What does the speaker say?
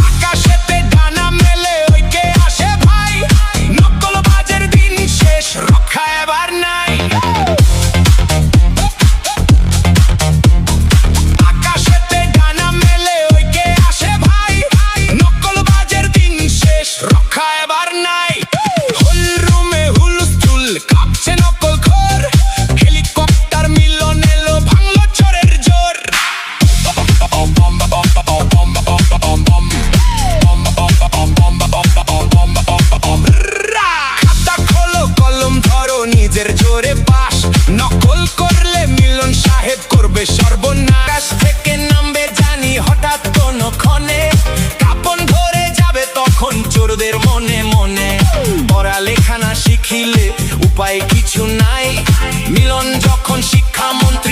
আকাশেতে ডানা মেলে ওই কে আসে ভাই, নকলবাজের দিন শেষ, রক্ষা এবার নাই। আকাশেতে ডানা মেলে ওই কে আসে ভাই, নকলবাজের দিন শেষ, রক্ষা এবার নাই। হুল রুমে হুলস্থুল, কাঁপছে নকলখোর, হেলিকপ্টার মিলন এলো, ভাঙলো চোরের জোর। খাতা খোলো, কলম ধরো, নিজের জোরে পাস, নকল করলে মিলন সাহেব করবে সর্বনাশ। থেকে নামবে জানি হঠাৎ কোনো ক্ষণে, কাপন ধরে যাবে তখন চোরদের মনে মনে। পড়ালেখা না শিখিলে উপায় কিছু নাই, মিলন যখন শিক্ষামন্ত্রী